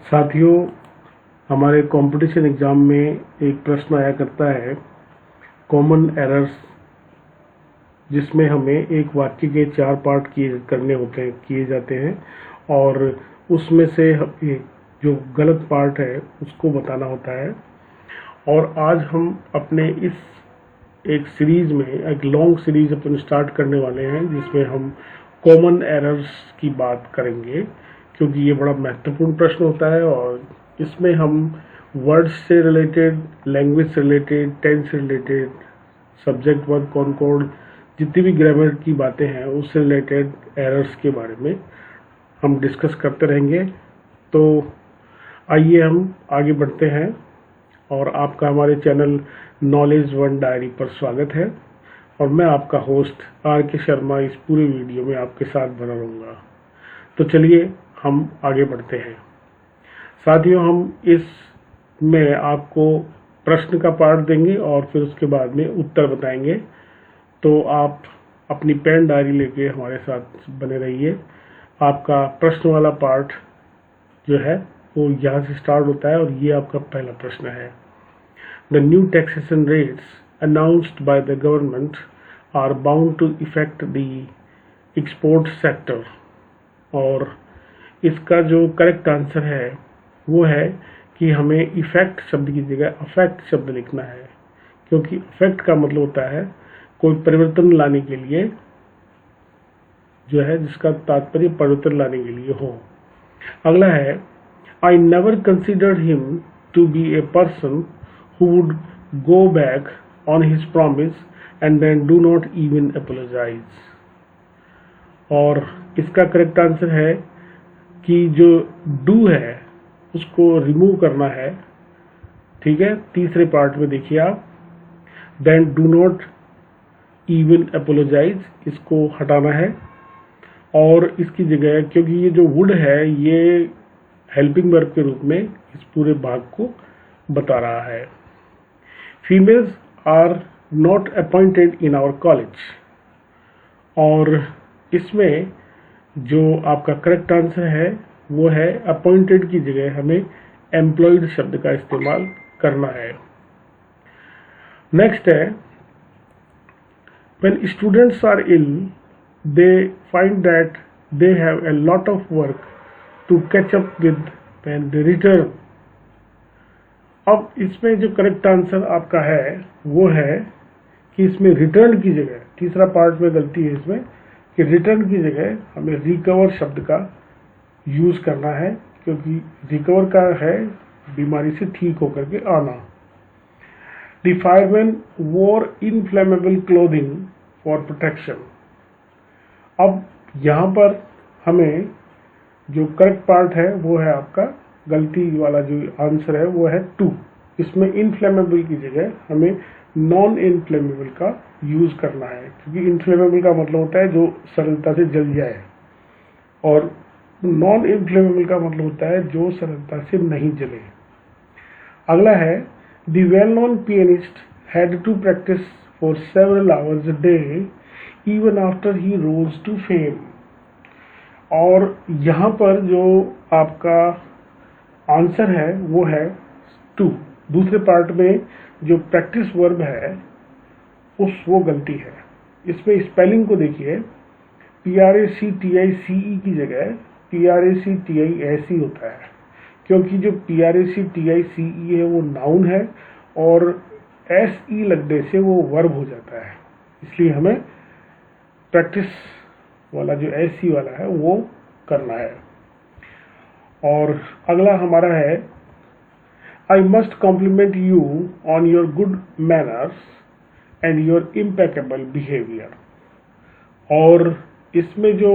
साथियों, हमारे competition exam में एक प्रश्न आया करता है कॉमन एरर्स, जिसमें हमें एक वाक्य के 4 पार्ट किए जाते हैं और उसमें से जो गलत पार्ट है उसको बताना होता है। और आज हम अपने इस एक सीरीज में एक लॉन्ग सीरीज अपन स्टार्ट करने वाले हैं, जिसमें हम कॉमन एरर्स की बात करेंगे, क्योंकि ये बड़ा महत्वपूर्ण प्रश्न होता है और इसमें हम वर्ड्स से रिलेटेड, लैंग्वेज से रिलेटेड, टेंस से रिलेटेड, सब्जेक्ट वर्ब कॉनकॉर्ड, जितनी भी ग्रामर की बातें हैं उससे रिलेटेड एरर्स के बारे में हम डिस्कस करते रहेंगे। तो आइए हम आगे बढ़ते हैं और आपका हमारे चैनल नॉलेज वन डायरी पर स्वागत है और मैं आपका होस्ट RK शर्मा इस पूरे वीडियो में आपके साथ बना रहूँगा। तो चलिए हम आगे बढ़ते हैं। साथियों, हम इसमें आपको प्रश्न का पार्ट देंगे और फिर उसके बाद में उत्तर बताएंगे। तो आप अपनी पेन डायरी लेके हमारे साथ बने रहिए। आपका प्रश्न वाला पार्ट जो है वो यहाँ से स्टार्ट होता है और ये आपका पहला प्रश्न है। The new taxation rates announced by the government are bound to affect the export sector। और इसका जो करेक्ट आंसर है वो है कि हमें इफेक्ट शब्द की जगह अफेक्ट शब्द लिखना है, क्योंकि अफेक्ट का मतलब होता है कोई परिवर्तन लाने के लिए, जो है जिसका तात्पर्य परिवर्तन लाने के लिए हो। अगला है, I never considered him to be a person who would go back on his promise and then do not even apologize। और इसका करेक्ट आंसर है कि जो डू है उसको रिमूव करना है। ठीक है, तीसरे पार्ट में देखिए आप, then do not even apologize, इसको हटाना है और इसकी जगह, क्योंकि ये जो वुड है ये हेल्पिंग वर्ब के रूप में इस पूरे भाग को बता रहा है। Females are not appointed in our college. और इसमें जो आपका करेक्ट आंसर है वो है अपॉइंटेड की जगह हमें एम्प्लॉयड शब्द का इस्तेमाल करना है। नेक्स्ट है, when students are ill they find that they have a lot of work to catch up with when they return। अब इसमें जो करेक्ट आंसर आपका है वो है कि इसमें रिटर्न की जगह, तीसरा पार्ट में गलती है इसमें, कि रिटर्न की जगह हमें रिकवर शब्द का यूज करना है, क्योंकि रिकवर का है बीमारी से ठीक होकर के आना। The firemen wore inflammable clothing for protection। अब यहाँ पर हमें जो करेक्ट पार्ट है वो है आपका, गलती वाला जो आंसर है वो है टू। इसमें इनफ्लेमेबल की जगह हमें नॉन इनफ्लेमेबल का यूज करना है, क्योंकि इनफ्लेमेबल का मतलब होता है जो सरलता से जल जाए और नॉन इनफ्लेमेबल का मतलब होता है जो सरलता से नहीं जले। अगला है, the well known pianist had to practice for several hours a day even after he rose to fame. और यहाँ पर जो आपका आंसर है वो है टू। दूसरे पार्ट में जो प्रैक्टिस वर्ब है वो गलती है। इसमें स्पेलिंग को देखिए, PRACTICE की जगह PRACTISE होता है, क्योंकि जो PRACTICE है वो नाउन है और SE लगने से वो वर्ब हो जाता है, इसलिए हमें प्रैक्टिस वाला जो SE वाला है वो करना है। और अगला हमारा है, I must compliment you on your good manners and your impeccable behavior। और इसमें जो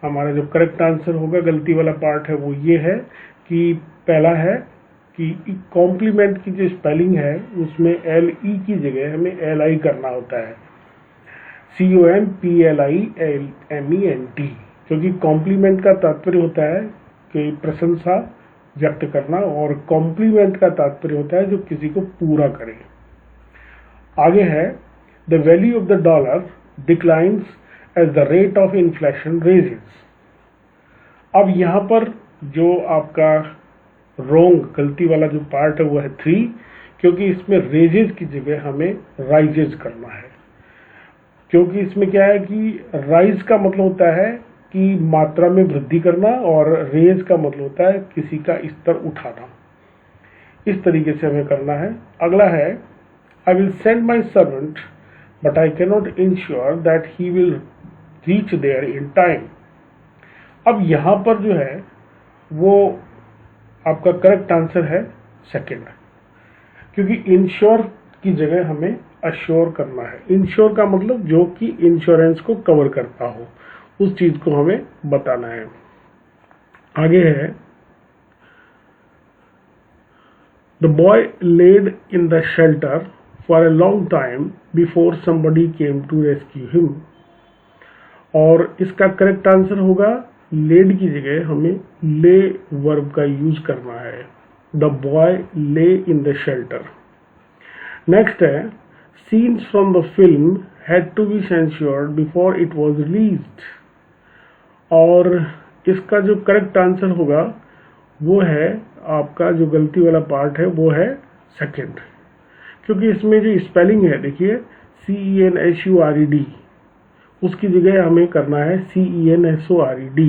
हमारा जो करेक्ट आंसर होगा, गलती वाला पार्ट है वो ये है कि पहला है कि कॉम्प्लीमेंट की जो स्पेलिंग है उसमें LE की जगह हमें LI करना होता है, COMPLIMENT, क्योंकि कॉम्प्लीमेंट का तात्पर्य होता है कि प्रशंसा व्यक्त करना और कॉम्प्लीमेंट का तात्पर्य होता है जो किसी को पूरा करे। आगे है, the value of the dollar declines as the rate of inflation raises. अब यहाँ पर जो आपका रोंग गलती वाला जो पार्ट है वो है 3, क्योंकि इसमें रेजेज की जगह हमें राइजेज करना है। क्योंकि इसमें क्या है कि राइज का मतलब होता है कि मात्रा में वृद्धि करना, और रेज का मतलब होता है किसी का स्तर उठाना। इस तरीके से हमें करना है। अगला है, I will send my servant but I cannot insure that he will reach there in time. अब यहां पर जो है वो आपका करेक्ट आंसर है सेकंड, क्योंकि इंश्योर की जगह हमें अश्योर करना है। इंश्योर का मतलब जो कि इंश्योरेंस को कवर करता हो, उस चीज को हमें बताना है। आगे है, the boy laid in the shelter for a long time before somebody came to rescue him. और इसका करेक्ट आंसर होगा, लेड की जगह हमें ले वर्ब का यूज करना है। द बॉय ले इन द शेल्टर। नेक्स्ट है, scenes from the film had to be censored before it was released। और इसका जो करेक्ट आंसर होगा वो है, आपका जो गलती वाला पार्ट है वो है सेकंड, क्योंकि इसमें जो स्पेलिंग है देखिए CENSURED, उसकी जगह हमें करना है CENSORED,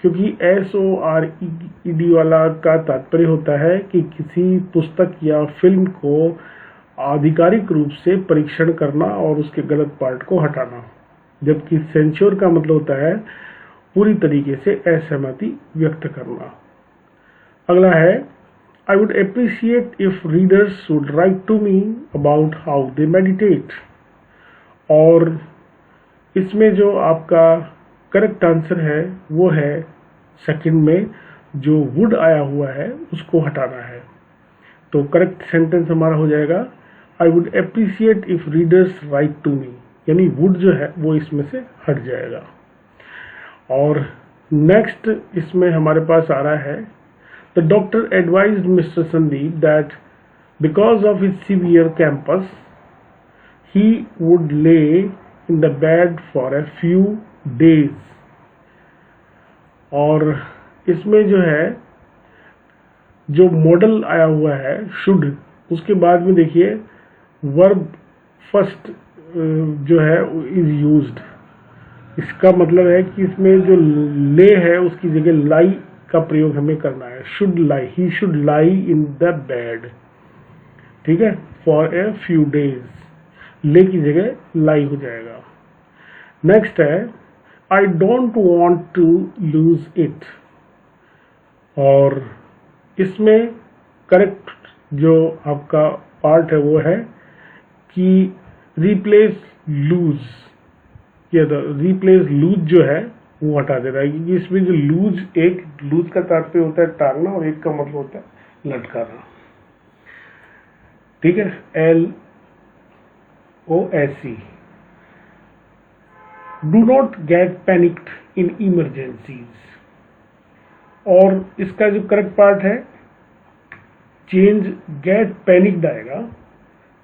क्योंकि SORED वाला का तात्पर्य होता है कि किसी पुस्तक या फिल्म को आधिकारिक रूप से परीक्षण करना और उसके गलत पार्ट को हटाना, जबकि सेंश्योर का मतलब होता है पूरी तरीके से असहमति व्यक्त करना। अगला है, I would appreciate if readers would write to me about how they meditate. और इसमें जो आपका करेक्ट आंसर है वो है सेकंड में जो वुड आया हुआ है उसको हटाना है। तो करेक्ट सेंटेंस हमारा हो जाएगा, I would appreciate if readers write to me, यानी वुड जो है वो इसमें से हट जाएगा। और नेक्स्ट इसमें हमारे पास आ रहा है, the doctor advised mister Sandeep that because of his severe cramps he would lay in the bed for a few days. और इसमें जो है जो मॉडल आया हुआ है शुड, उसके बाद में देखिए वर्ब फर्स्ट जो है इज यूज्ड। इसका मतलब है कि इसमें जो ले है उसकी जगह लाई का प्रयोग हमें करना है। Should lie, he should lie in the bed, ठीक है, फॉर ए फ्यू डेज। ले की जगह लाई हो जाएगा। नेक्स्ट है, I don't want to lose it. और इसमें करेक्ट जो आपका पार्ट है वो है कि रिप्लेस लूज, या रिप्लेस लूज जो है वो हटा देना है, क्योंकि इसमें जो लूज, एक लूज का तात्पर्य होता है टांगना और एक का मतलब होता है लटकाना, ठीक है, LOSE। Do not gate panicked in emergencies. और इसका जो करेक्ट पार्ट है चेंज गेट पैनिक्ड आएगा,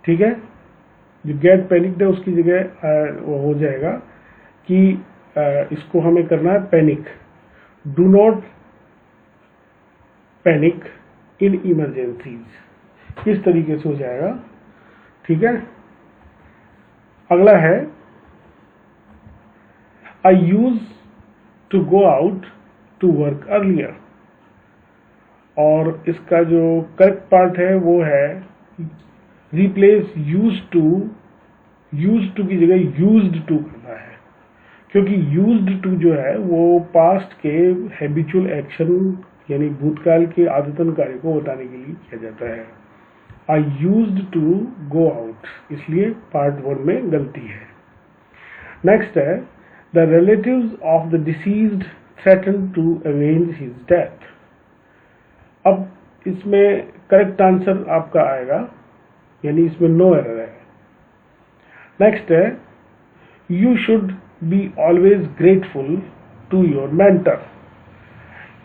ठीक है, जो गेट पैनिक्ड है उसकी जगह वो हो जाएगा कि इसको हमें करना है panic. Do not panic in emergencies, इस तरीके से हो जाएगा, ठीक है। अगला है, I use to go out to work earlier. और इसका जो करेक्ट पार्ट है वो है रिप्लेस यूज्ड टू की जगह यूज्ड टू करना है, क्योंकि यूज्ड टू जो है वो पास्ट के हैबिचुअल एक्शन यानी भूतकाल के आदतन कार्य को बताने के लिए किया जाता है। I used to go out, इसलिए पार्ट 1 में गलती है। नेक्स्ट है, the relatives of the deceased threaten to avenge his death. अब इसमें करेक्ट आंसर आपका आएगा, यानी इसमें नो एरर है। नेक्स्ट है, you should be always grateful to your mentor.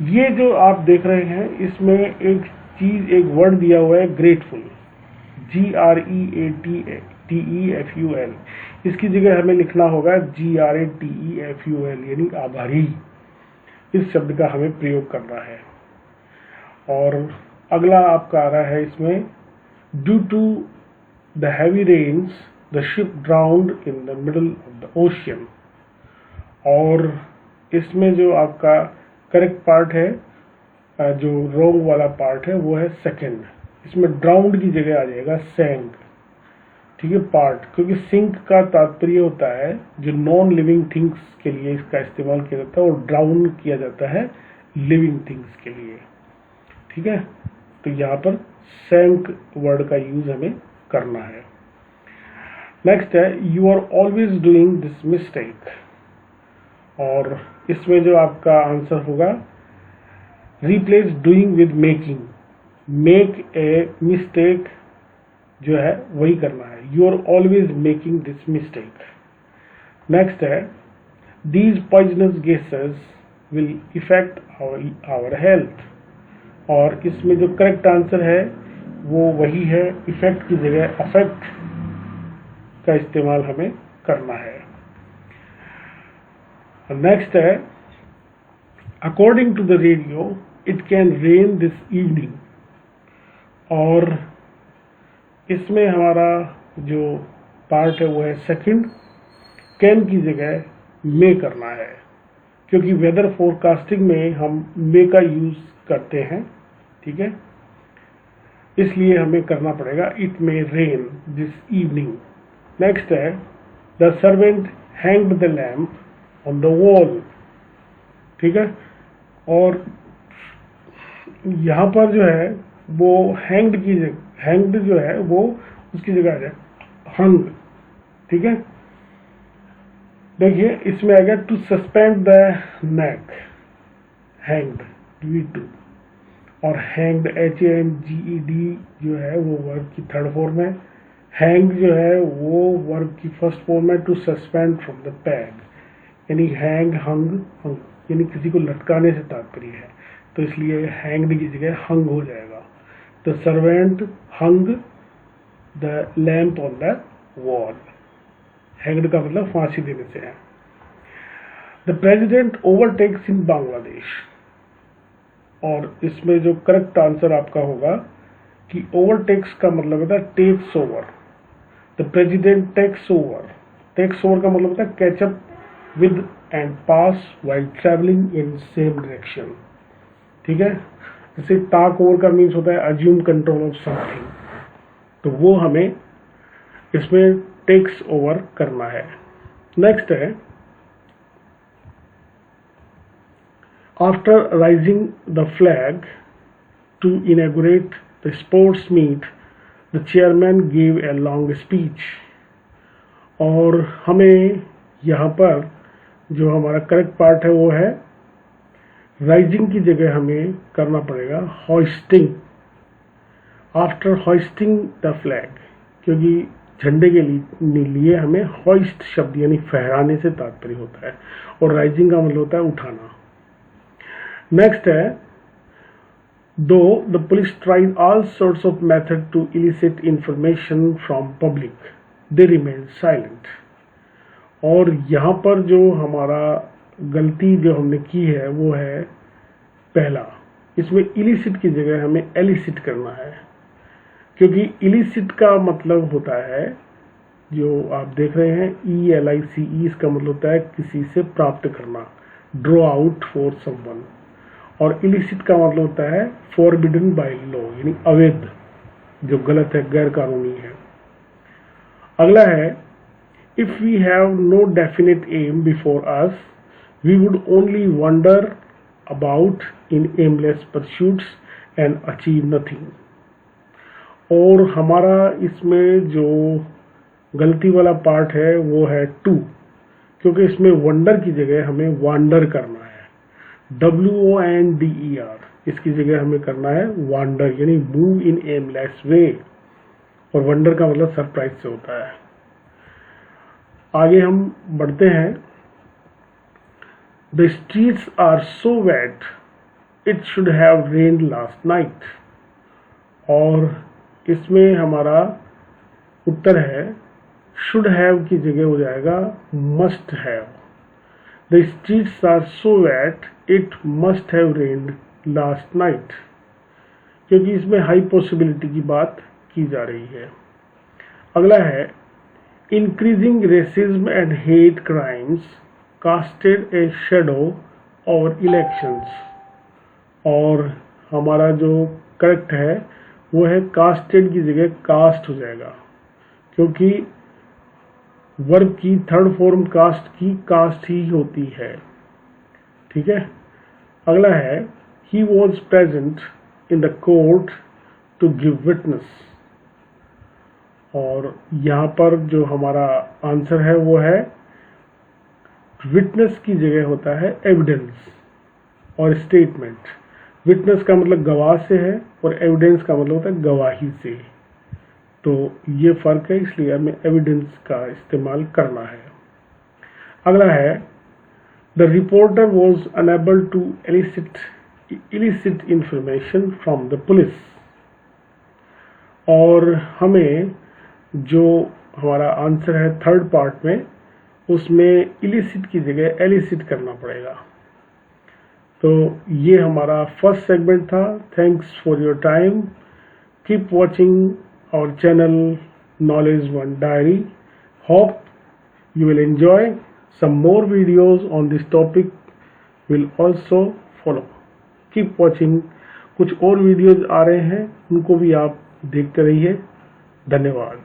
ये जो आप देख रहे हैं इसमें एक चीज, एक वर्ड दिया हुआ है ग्रेटफुल, GREATFUL। इसकी जगह हमें लिखना होगा GRATEFUL, यानी आभारी। इस शब्द का हमें प्रयोग करना है। और अगला आपका आ रहा है इसमें, due to the heavy rains the ship drowned in the middle of the ocean. और इसमें जो आपका करेक्ट पार्ट है, जो रॉन्ग वाला पार्ट है वो है सेकंड। इसमें ड्राउन्ड की जगह आ जाएगा सैंक, ठीक है, पार्ट, क्योंकि सिंक का तात्पर्य होता है जो नॉन लिविंग थिंग्स के लिए इसका इस्तेमाल किया जाता है, और ड्राउन किया जाता है लिविंग थिंग्स के लिए, ठीक है। तो यहाँ पर सैंक वर्ड का यूज हमें करना है। नेक्स्ट है, you are always doing this mistake. और इसमें जो आपका आंसर होगा, replace doing with making. Make a mistake जो है वही करना है, you are always making this mistake. Next है, these poisonous gases will effect our health. और इसमें जो करेक्ट आंसर है वो वही है, इफेक्ट की जगह अफेक्ट का इस्तेमाल हमें करना है। नेक्स्ट है, according to the radio it can rain this evening. और इसमें हमारा जो पार्ट है वो है सेकंड, कैन की जगह मे करना है, क्योंकि वेदर फोरकास्टिंग में हम मे का यूज करते हैं, ठीक है, इसलिए हमें करना पड़ेगा it may rain this evening. Next है, the servant hanged the lamp on the wall, ठीक है। और यहाँ पर जो है वो हैंग्ड की जगह, हैंग्ड जो है वो उसकी जगह आ जाए हंग, ठीक है। देखिए इसमें आ गया to suspend the neck, hanged V2, और हैंग्ड HANGED जो है वो वर्ब की थर्ड फॉर्म है। हैंग जो है वो वर्ब की फर्स्ट फॉर्म है, to suspend from the peg, यानी हैंग हंग हंग, यानी किसी को लटकाने से तात्पर्य है, तो इसलिए हैंग्ड की जगह हंग हो जाएगा। The servant hung the lamp on the wall. Hanged का मतलब फांसी देने से है। द प्रेसिडेंट ओवरटेक्स इन बांग्लादेश। और इसमें जो करेक्ट आंसर आपका होगा कि ओवरटेक्स का मतलब होता है takes over. The president takes over, takes over का मतलब होता है catch up with and pass while travelling in same direction, ठीक है। जैसे टाक ओवर का मीन्स होता है अज्यूम कंट्रोल ऑफ समथिंग, तो वो हमें इसमें टेक्स ओवर करना है। नेक्स्ट है, after rising the flag to inaugurate the sports meet the chairman give a long speech. और हमें यहाँ पर जो हमारा करेक्ट पार्ट है वो है, राइजिंग की जगह हमें करना पड़ेगा hoisting. After hoisting the flag, क्योंकि झंडे के लिए हमें होइस्ट शब्द यानी फहराने से तात्पर्य होता है, और राइजिंग का मतलब होता है उठाना। नेक्स्ट है, though the police tried all sorts of method to elicit information from public they remain silent. और यहाँ पर जो हमारा गलती जो हमने की है वो है पहला, इसमें इलिसिट की जगह हमें एलिसिट करना है, क्योंकि इलिसिट का मतलब होता है, जो आप देख रहे हैं ELICE, इसका मतलब होता है किसी से प्राप्त करना, ड्रॉ आउट फॉर समवन। और इलिसिट का मतलब होता है फॉरबिडन बाय लॉ, यानी अवैध, जो गलत है, गैर कानूनी है। अगला है, if we have no definite aim before us, we would only wander about in aimless pursuits and achieve nothing। और हमारा इसमें जो गलती वाला पार्ट है वो है टू, क्योंकि इसमें वंडर की जगह हमें वांडर करना है, WONDER, इसकी जगह हमें करना है वांडर, यानी मूव इन एमलेस वे, और वंडर का मतलब सरप्राइज से होता है। आगे हम बढ़ते हैं, the streets are so wet it should have rained last night. और इसमें हमारा उत्तर है शुड हैव की जगह हो जाएगा must have. The streets are so wet it must have rained last night. क्योंकि इसमें हाई पॉसिबिलिटी की बात की जा रही है। अगला है increasing racism and hate crimes casted a shadow over elections, और हमारा जो करेक्ट है वो है कास्टेड की जगह कास्ट हो जाएगा, क्योंकि वर्ब की थर्ड फॉर्म कास्ट की कास्ट ही होती है। ठीक है। अगला है he was present in the court to give witness, और यहाँ पर जो हमारा आंसर है वो है विटनेस की जगह होता है एविडेंस और स्टेटमेंट। विटनेस का मतलब गवाह से है और एविडेंस का मतलब होता है गवाही से, तो ये फर्क है, इसलिए हमें एविडेंस का इस्तेमाल करना है। अगला है the reporter was unable to elicit information from the police, और हमें जो हमारा आंसर है थर्ड पार्ट में उसमें इलिसिट की जगह एलिसिट करना पड़ेगा। तो ये हमारा फर्स्ट सेगमेंट था। Thanks for your time. Keep watching our channel Knowledge One Diary. Hope you will enjoy. Some more videos on this topic will also follow. Keep watching. कुछ और वीडियोज आ रहे हैं, उनको भी आप देखते रहिए। धन्यवाद।